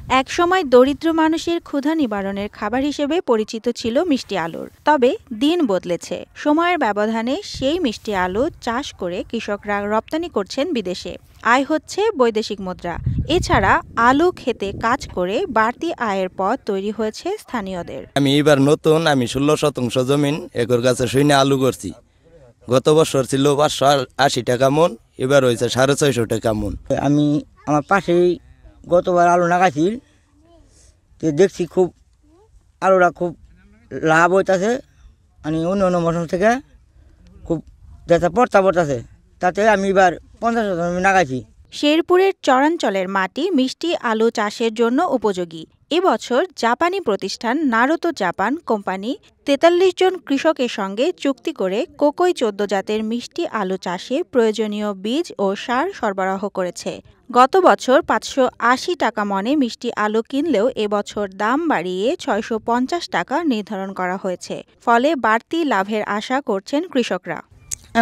একসময় দরিদ্র মানুষের ক্ষুধা নিবারণের খাবার হিসেবে পরিচিত ছিল মিষ্টি আলুর। তবে দিন বদলেছে। সময়ের ব্যবধানে সেই মিষ্টি আলু চাষ করে কৃষকরা রপ্তানি করছেন বিদেশে। আয় হচ্ছে বৈদেশিক মুদ্রা। এছাড়া আলু খেতে কাজ করে বাড়তি আয়ের পথ তৈরি হয়েছে স্থানীয়দের। আমি এবার নতুন 16 শতাংশ জমিন একর গাছে শুনে আলু করছি। গত বছর ছিল 580 টাকা মন, এবার হয়েছে 650 টাকা মন। আমি আমার পাশেই গতবার আলু লাগাইছি, তো দেখছি খুব আলুটা খুব লাভ হইতেছে। মানে অন্য অন্য মৌসুম থেকে খুব যেটা পড়তাছে, তাতে আমি এবার 50 লাগাইছি। শেরপুরের চরাঞ্চলের মাটি মিষ্টি আলু চাষের জন্য উপযোগী। এবছর জাপানি প্রতিষ্ঠান নারুতো জাপান কোম্পানি ৪৩ জন কৃষকের সঙ্গে চুক্তি করে কোকোই ১৪ জাতের মিষ্টি আলু চাষে প্রয়োজনীয় বীজ ও সার সরবরাহ করেছে। গত বছর ৫৮০ টাকা মনে মিষ্টি আলু কিনলেও এবছর দাম বাড়িয়ে ৬৫০ টাকা নির্ধারণ করা হয়েছে। ফলে বাড়তি লাভের আশা করছেন কৃষকরা।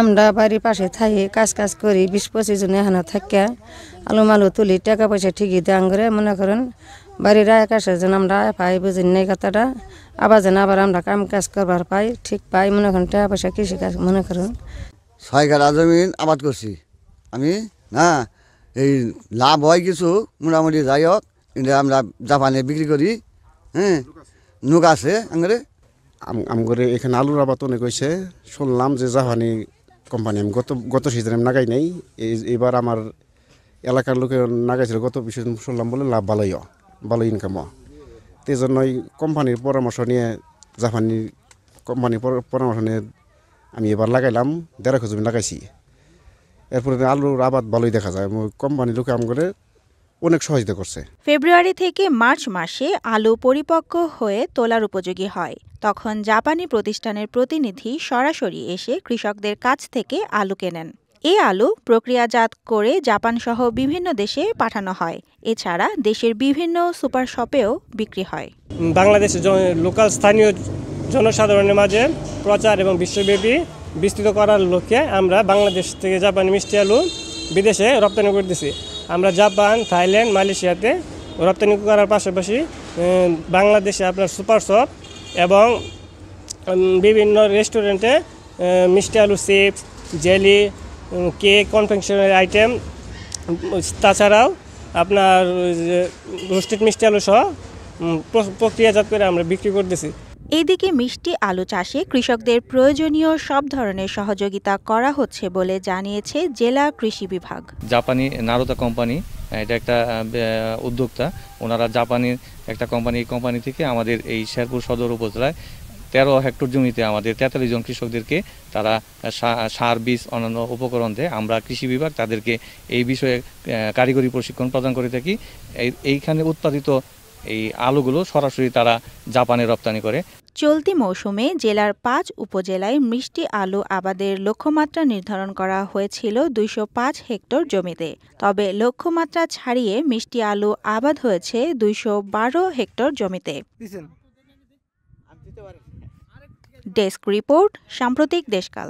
আমরা বাড়ির পাশে থাকি, কাজ করি, ২০-২৫ জন এখানে থাকে আলু মালু তুলি, টাকা পয়সা ঠিকই দাম করে মনে করেন বাড়ির আয় কাশের জন্য আমরা পাই, বুঝি নেই কথাটা। আবার যেন আবার আমরা কাম কাজ করবার পাই, ঠিক পাই মনে করেন টাকা পয়সা কৃষি কাজ মনে করেন। ৬ কাঠা জমিন আবাদ করছি আমি, না এই লাভ হয় কিছু মোটামুটি যাই হোক, কিন্তু আমরা জাপানে বিক্রি করি। হ্যাঁ, নুক আছে আঙ্গরে আমগরে এখানে আলুর আবাদ অনেক হয়েছে। শুনলাম যে জাপানি কোম্পানি, আমি গত সিজনে আমি নাগাই নাই, এবার আমার এলাকার লোকে নাগাইছিল গত সিজন, শুনলাম বলে লাভ ভালো ইনকাম হয়। এই জন্যই কোম্পানির পরামর্শ নিয়ে, জাপানি কোম্পানির পরামর্শ নিয়ে আমি এবার লাগাইলাম, ১.৫ জমি লাগাইছি। এরপরে আলুর আবাদ ভালোই দেখা যায়। কোম্পানির লোকে আমগরে অনেক সহযোগিতা করছে। ফেব্রুয়ারি থেকে মার্চ মাসে আলু পরিপক্ব হয়ে তোলার উপযোগী হয়। তখন জাপানি প্রতিষ্ঠানের প্রতিনিধি সরাসরি এসে কৃষকদের কাছ থেকে আলু কেনেন। এই আলু প্রক্রিয়াজাত করে জাপানসহ বিভিন্ন দেশে পাঠানো হয়। এছাড়া দেশের বিভিন্ন সুপার শপেও বিক্রি হয়। বাংলাদেশের লোকাল স্থানীয় জনসাধারণের মাঝে প্রচার এবং বিশ্বব্যাপী বিস্তৃত করার লক্ষ্যে আমরা বাংলাদেশ থেকে জাপানি মিষ্টি আলু বিদেশে রপ্তানি করতেছি। আমরা জাপান, থাইল্যান্ড, মালয়েশিয়াতে রপ্তানি করার পাশাপাশি বাংলাদেশে আপনার সুপার শপ এবং বিভিন্ন রেস্টুরেন্টে মিষ্টি আলু chips, jelly, cake, confectionery item, তাছাড়াও আপনার রোস্টেড মিষ্টি আলু সহ প্রক্রিয়াজাত করে আমরা বিক্রি করতেছি। এদিকে মিষ্টি আলু চাষে কৃষকদের প্রয়োজনীয় সব ধরনের সহযোগিতা করা হচ্ছে বলে জানিয়েছে জেলা কৃষি বিভাগ। জাপানি নারুতো কোম্পানি, এটা একটা উদ্যোক্তা, ওনারা জাপানির একটা কোম্পানি, এই কোম্পানি থেকে আমাদের এই শেরপুর সদর উপজেলায় ১৩ হেক্টর জমিতে আমাদের ৪৩ জন কৃষকদেরকে তারা সার, বীজ, অন্যান্য উপকরণ দেয়। আমরা কৃষি বিভাগ তাদেরকে এই বিষয়ে কারিগরি প্রশিক্ষণ প্রদান করে থাকি। এইখানে উৎপাদিত এই আলুগুলো সরাসরি তারা জাপানে রপ্তানি করে। চলতি মৌসুমে জেলার ৫ উপজেলায় মিষ্টি আলু আবাদের লক্ষ্যমাত্রা নির্ধারণ করা হয়েছিল ২০৫ হেক্টর জমিতে। তবে লক্ষ্যমাত্রা ছাড়িয়ে মিষ্টি আলু আবাদ হয়েছে ২১২ হেক্টর জমিতে। ডেস্ক রিপোর্ট, সাম্প্রতিক দেশকাল।